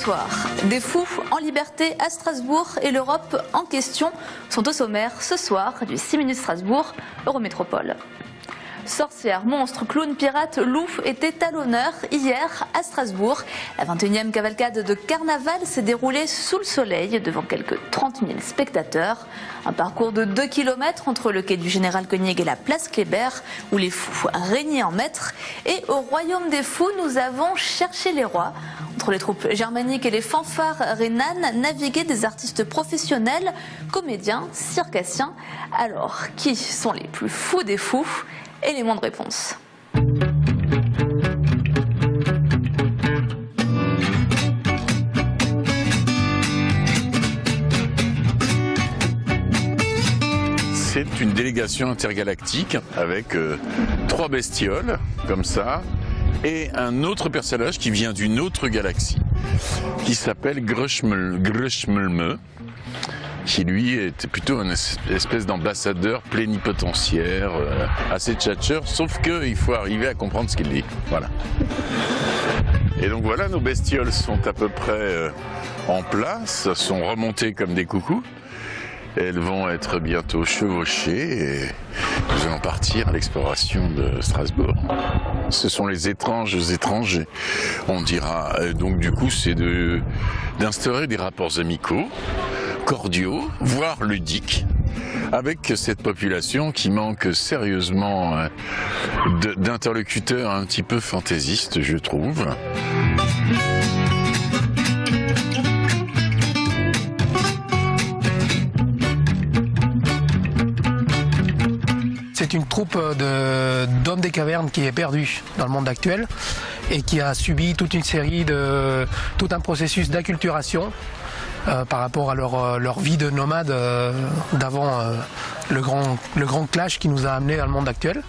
soir. Des fous en liberté à Strasbourg et l'Europe en question sont au sommaire ce soir du 6 minutes Strasbourg, Eurométropole. Sorcières, monstres, clowns, pirates, loups étaient à l'honneur hier à Strasbourg. La 21e cavalcade de carnaval s'est déroulée sous le soleil devant quelques 30 000 spectateurs. Un parcours de 2 km entre le quai du Général Koenig et la place Kléber où les fous régnaient en maître. Et au royaume des fous, nous avons cherché les rois. Entre les troupes germaniques et les fanfares rhénanes naviguaient des artistes professionnels, comédiens, circassiens. Alors, qui sont les plus fous des fous ? Élément de réponse. C'est une délégation intergalactique avec 3 bestioles, comme ça, et un autre personnage qui vient d'une autre galaxie, qui s'appelle Grishmlme, qui lui était plutôt une espèce d'ambassadeur plénipotentiaire, assez tchatcheur, sauf qu'il faut arriver à comprendre ce qu'il dit. Voilà. Et donc voilà, nos bestioles sont à peu près en place, sont remontées comme des coucous. Elles vont être bientôt chevauchées et nous allons partir à l'exploration de Strasbourg. Ce sont les étranges étrangers. On dira, donc du coup, c'est d'instaurer des rapports amicaux, cordiaux, voire ludiques, avec cette population qui manque sérieusement d'interlocuteurs un petit peu fantaisistes, je trouve. C'est une troupe d'hommes des cavernes qui est perdue dans le monde actuel et qui a subi toute un processus d'acculturation par rapport à leur vie de nomade d'avant le grand clash qui nous a amenés dans le monde actuel.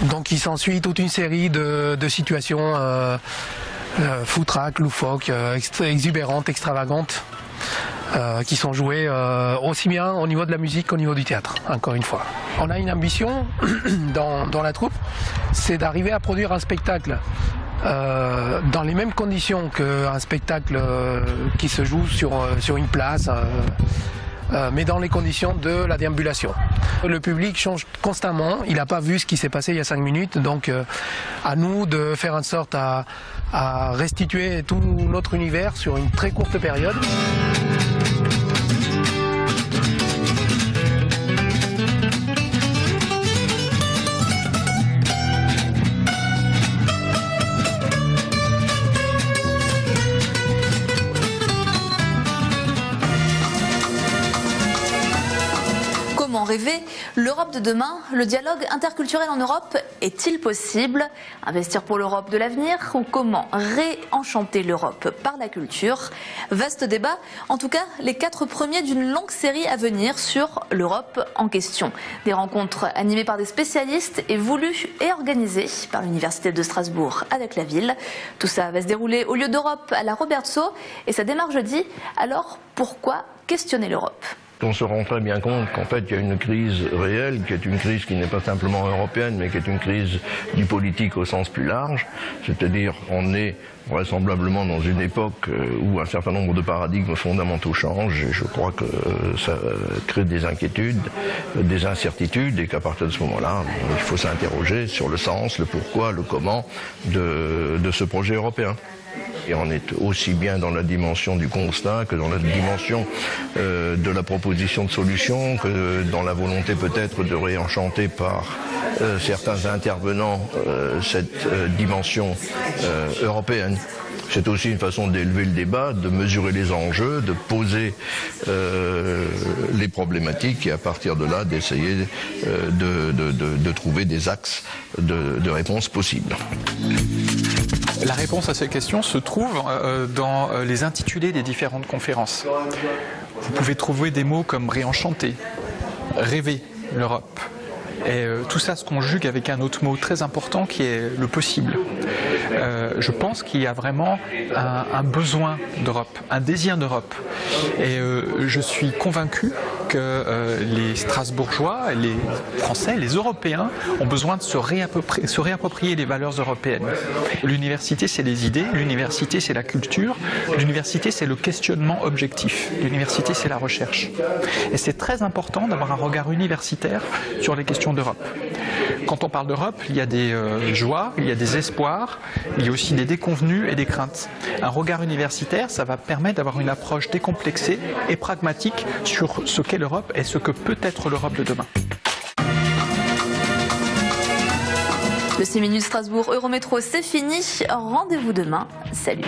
Donc il s'ensuit toute une série de situations foutraques, loufoques, exubérantes, extravagantes. Qui sont joués aussi bien au niveau de la musique qu'au niveau du théâtre, encore une fois. On a une ambition dans la troupe, c'est d'arriver à produire un spectacle dans les mêmes conditions qu'un spectacle qui se joue sur une place, mais dans les conditions de la déambulation. Le public change constamment, il n'a pas vu ce qui s'est passé il y a 5 minutes, donc à nous de faire en sorte à restituer tout notre univers sur une très courte période. Rêver l'Europe de demain, le dialogue interculturel en Europe est-il possible? Investir pour l'Europe de l'avenir ou comment réenchanter l'Europe par la culture? Vaste débat, en tout cas les 4 premiers d'une longue série à venir sur l'Europe en question. Des rencontres animées par des spécialistes et voulues et organisées par l'Université de Strasbourg avec la ville. Tout ça va se dérouler au lieu d'Europe à la Robertso et ça démarre jeudi. Alors pourquoi questionner l'Europe? On se rend très bien compte qu'en fait il y a une crise réelle, qui est une crise qui n'est pas simplement européenne, mais qui est une crise du politique au sens plus large. C'est-à-dire on est vraisemblablement dans une époque où un certain nombre de paradigmes fondamentaux changent, et je crois que ça crée des inquiétudes, des incertitudes, et qu'à partir de ce moment-là, il faut s'interroger sur le sens, le pourquoi, le comment de ce projet européen. Et on est aussi bien dans la dimension du constat que dans la dimension de la proposition de solution, que dans la volonté peut-être de réenchanter par certains intervenants cette dimension européenne. C'est aussi une façon d'élever le débat, de mesurer les enjeux, de poser les problématiques et à partir de là d'essayer de trouver des axes de réponse possibles. La réponse à ces questions se trouve dans les intitulés des différentes conférences. Vous pouvez trouver des mots comme réenchanter, rêver l'Europe. Et tout ça se conjugue avec un autre mot très important qui est le possible. Je pense qu'il y a vraiment un besoin d'Europe, un désir d'Europe. Et je suis convaincu que les Strasbourgeois, les Français, les Européens ont besoin de se réapproprier les valeurs européennes. L'université, c'est les idées, l'université, c'est la culture, l'université, c'est le questionnement objectif, l'université, c'est la recherche. Et c'est très important d'avoir un regard universitaire sur les questions d'Europe. Quand on parle d'Europe, il y a des joies, il y a des espoirs, il y a aussi des déconvenues et des craintes. Un regard universitaire, ça va permettre d'avoir une approche décomplexée et pragmatique sur ce qu'est l'Europe et ce que peut être l'Europe de demain. Le 6 minutes Strasbourg Eurométro, c'est fini. Rendez-vous demain. Salut.